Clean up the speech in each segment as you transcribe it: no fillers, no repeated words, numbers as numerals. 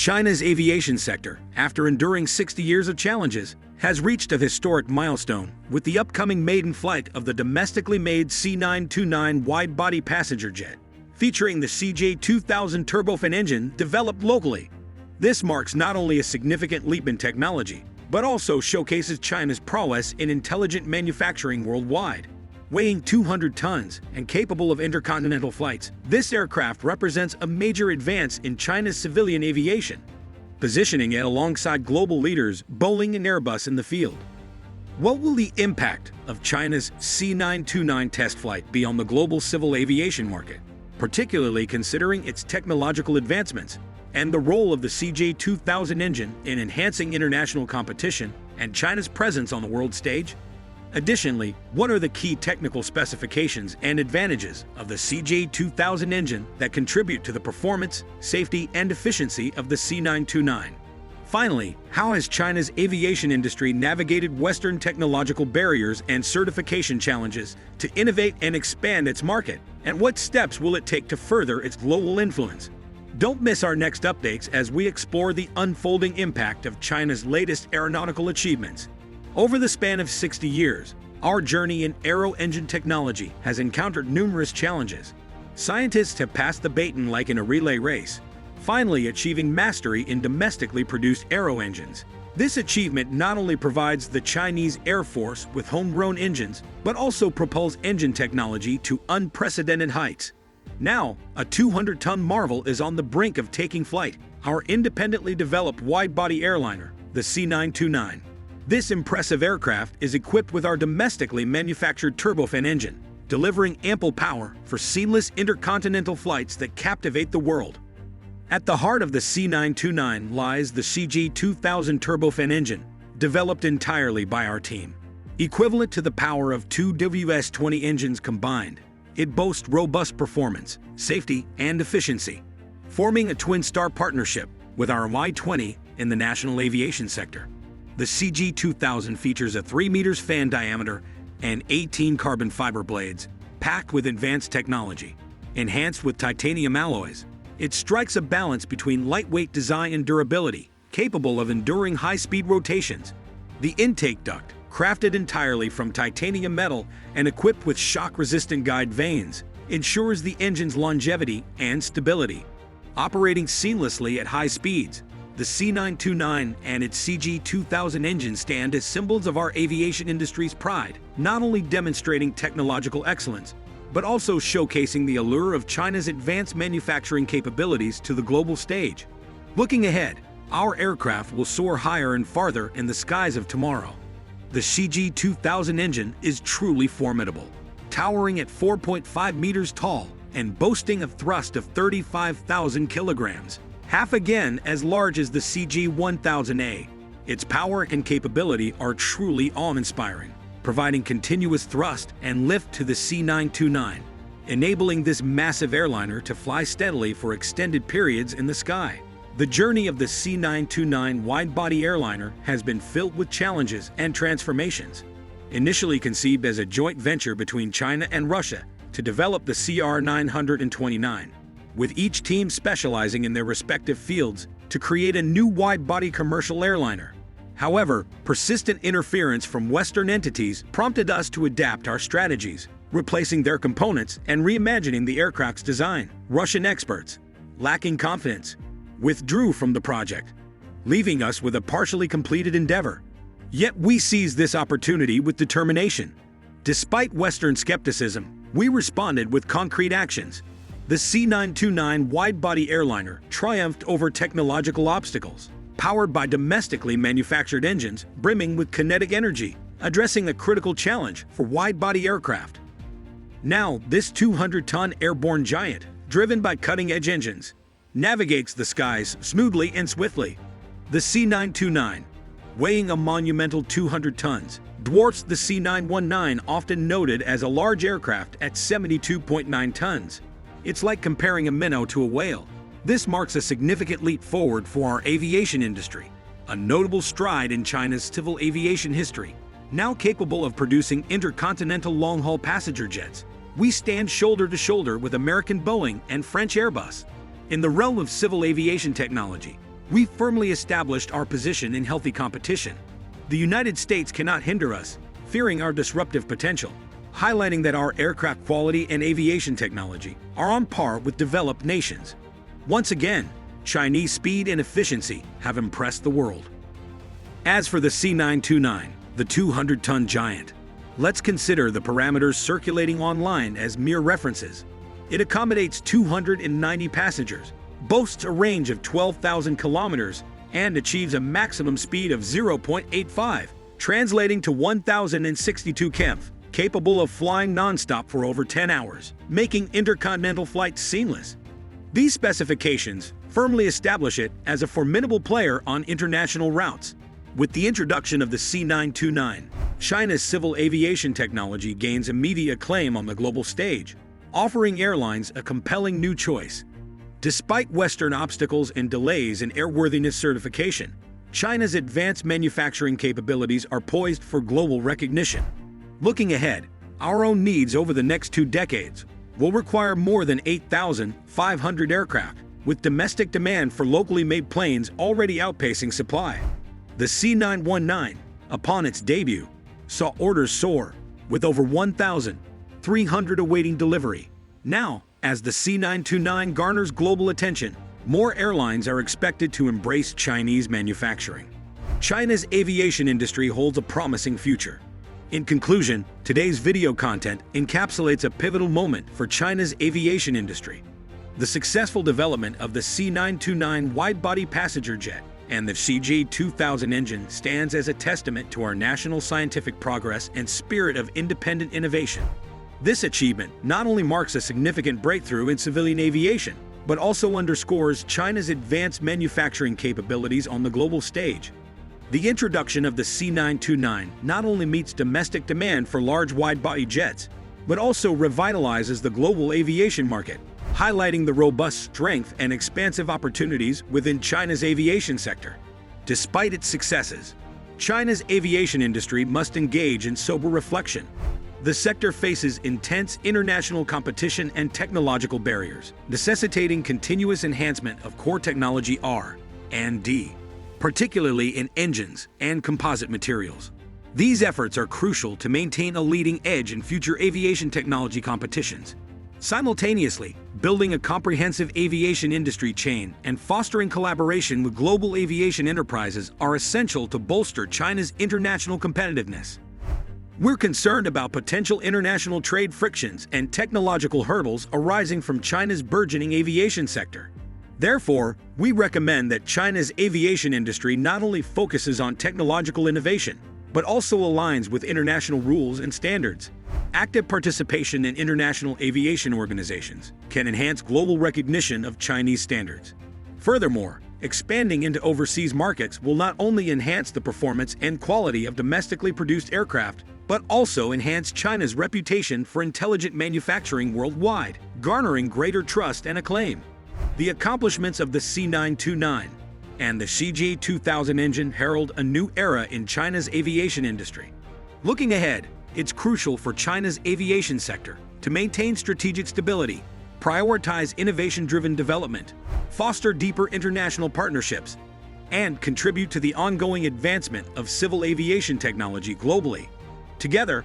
China's aviation sector, after enduring 60 years of challenges, has reached a historic milestone with the upcoming maiden flight of the domestically made C929 wide-body passenger jet, featuring the CJ2000 turbofan engine developed locally. This marks not only a significant leap in technology, but also showcases China's prowess in intelligent manufacturing worldwide. Weighing 200 tons and capable of intercontinental flights, this aircraft represents a major advance in China's civilian aviation, positioning it alongside global leaders Boeing and Airbus in the field. What will the impact of China's C929 test flight be on the global civil aviation market, particularly considering its technological advancements and the role of the CJ2000 engine in enhancing international competition and China's presence on the world stage? Additionally, what are the key technical specifications and advantages of the CJ2000 engine that contribute to the performance, safety, and efficiency of the C929? Finally, how has China's aviation industry navigated Western technological barriers and certification challenges to innovate and expand its market? And what steps will it take to further its global influence? Don't miss our next updates as we explore the unfolding impact of China's latest aeronautical achievements. Over the span of 60 years, our journey in aero engine technology has encountered numerous challenges. Scientists have passed the baton like in a relay race, finally achieving mastery in domestically produced aero engines. This achievement not only provides the Chinese Air Force with homegrown engines, but also propels engine technology to unprecedented heights. Now, a 200-ton marvel is on the brink of taking flight, our independently developed wide-body airliner, the C929. This impressive aircraft is equipped with our domestically manufactured turbofan engine, delivering ample power for seamless intercontinental flights that captivate the world. At the heart of the C929 lies the CJ2000 turbofan engine, developed entirely by our team. Equivalent to the power of two WS-20 engines combined, it boasts robust performance, safety, and efficiency, forming a twin-star partnership with our Y-20 in the national aviation sector. The CJ2000 features a 3 meters fan diameter and 18 carbon fiber blades, packed with advanced technology. Enhanced with titanium alloys, it strikes a balance between lightweight design and durability, capable of enduring high-speed rotations. The intake duct, crafted entirely from titanium metal and equipped with shock-resistant guide vanes, ensures the engine's longevity and stability. Operating seamlessly at high speeds, the C929 and its CJ2000 engine stand as symbols of our aviation industry's pride, not only demonstrating technological excellence, but also showcasing the allure of China's advanced manufacturing capabilities to the global stage. Looking ahead, our aircraft will soar higher and farther in the skies of tomorrow. The CJ2000 engine is truly formidable, towering at 4.5 meters tall and boasting a thrust of 35,000 kilograms. Half again as large as the CJ1000A. Its power and capability are truly awe-inspiring, providing continuous thrust and lift to the C929, enabling this massive airliner to fly steadily for extended periods in the sky. The journey of the C929 wide-body airliner has been filled with challenges and transformations. Initially conceived as a joint venture between China and Russia to develop the CR929, with each team specializing in their respective fields to create a new wide-body commercial airliner. However, persistent interference from Western entities prompted us to adapt our strategies, replacing their components and reimagining the aircraft's design. Russian experts, lacking confidence, withdrew from the project, leaving us with a partially completed endeavor. Yet we seized this opportunity with determination. Despite Western skepticism, we responded with concrete actions. The C929 wide-body airliner triumphed over technological obstacles, powered by domestically manufactured engines brimming with kinetic energy, addressing a critical challenge for wide-body aircraft. Now, this 200-ton airborne giant, driven by cutting-edge engines, navigates the skies smoothly and swiftly. The C929, weighing a monumental 200 tons, dwarfs the C919, often noted as a large aircraft at 72.9 tons. It's like comparing a minnow to a whale. This marks a significant leap forward for our aviation industry, a notable stride in China's civil aviation history. Now capable of producing intercontinental long-haul passenger jets, we stand shoulder to shoulder with American Boeing and French Airbus. In the realm of civil aviation technology, We've firmly established our position in healthy competition. The United States cannot hinder us, fearing our disruptive potential, highlighting that our aircraft quality and aviation technology are on par with developed nations. Once again, Chinese speed and efficiency have impressed the world. As for the C929, the 200-ton giant, let's consider the parameters circulating online as mere references. It accommodates 290 passengers, boasts a range of 12,000 kilometers, and achieves a maximum speed of 0.85, translating to 1,062 km, capable of flying non-stop for over 10 hours, making intercontinental flights seamless. These specifications firmly establish it as a formidable player on international routes. With the introduction of the C929, China's civil aviation technology gains immediate acclaim on the global stage, offering airlines a compelling new choice. Despite Western obstacles and delays in airworthiness certification, China's advanced manufacturing capabilities are poised for global recognition. Looking ahead, our own needs over the next 2 decades will require more than 8,500 aircraft, with domestic demand for locally made planes already outpacing supply. The C919, upon its debut, saw orders soar, with over 1,300 awaiting delivery. Now, as the C929 garners global attention, more airlines are expected to embrace Chinese manufacturing. China's aviation industry holds a promising future. In conclusion, today's video content encapsulates a pivotal moment for China's aviation industry. The successful development of the C929 wide-body passenger jet and the CJ2000 engine stands as a testament to our national scientific progress and spirit of independent innovation. This achievement not only marks a significant breakthrough in civilian aviation, but also underscores China's advanced manufacturing capabilities on the global stage. The introduction of the C929 not only meets domestic demand for large wide-body jets, but also revitalizes the global aviation market, highlighting the robust strength and expansive opportunities within China's aviation sector. Despite its successes, China's aviation industry must engage in sober reflection. The sector faces intense international competition and technological barriers, necessitating continuous enhancement of core technology R&D, particularly in engines and composite materials. These efforts are crucial to maintain a leading edge in future aviation technology competitions. Simultaneously, building a comprehensive aviation industry chain and fostering collaboration with global aviation enterprises are essential to bolster China's international competitiveness. We're concerned about potential international trade frictions and technological hurdles arising from China's burgeoning aviation sector. Therefore, we recommend that China's aviation industry not only focuses on technological innovation, but also aligns with international rules and standards. Active participation in international aviation organizations can enhance global recognition of Chinese standards. Furthermore, expanding into overseas markets will not only enhance the performance and quality of domestically produced aircraft, but also enhance China's reputation for intelligent manufacturing worldwide, garnering greater trust and acclaim. The accomplishments of the C929 and the CJ2000 engine herald a new era in China's aviation industry. Looking ahead, it's crucial for China's aviation sector to maintain strategic stability, prioritize innovation-driven development, foster deeper international partnerships, and contribute to the ongoing advancement of civil aviation technology globally. Together,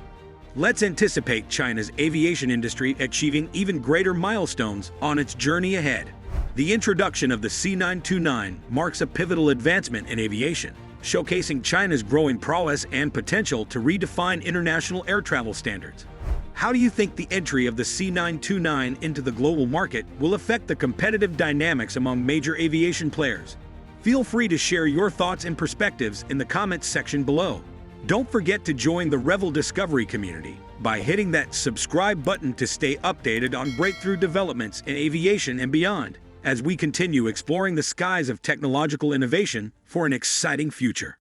let's anticipate China's aviation industry achieving even greater milestones on its journey ahead. The introduction of the C929 marks a pivotal advancement in aviation, showcasing China's growing prowess and potential to redefine international air travel standards. How do you think the entry of the C929 into the global market will affect the competitive dynamics among major aviation players? Feel free to share your thoughts and perspectives in the comments section below. Don't forget to join the Revel Discovery community by hitting that subscribe button to stay updated on breakthrough developments in aviation and beyond, as we continue exploring the skies of technological innovation for an exciting future.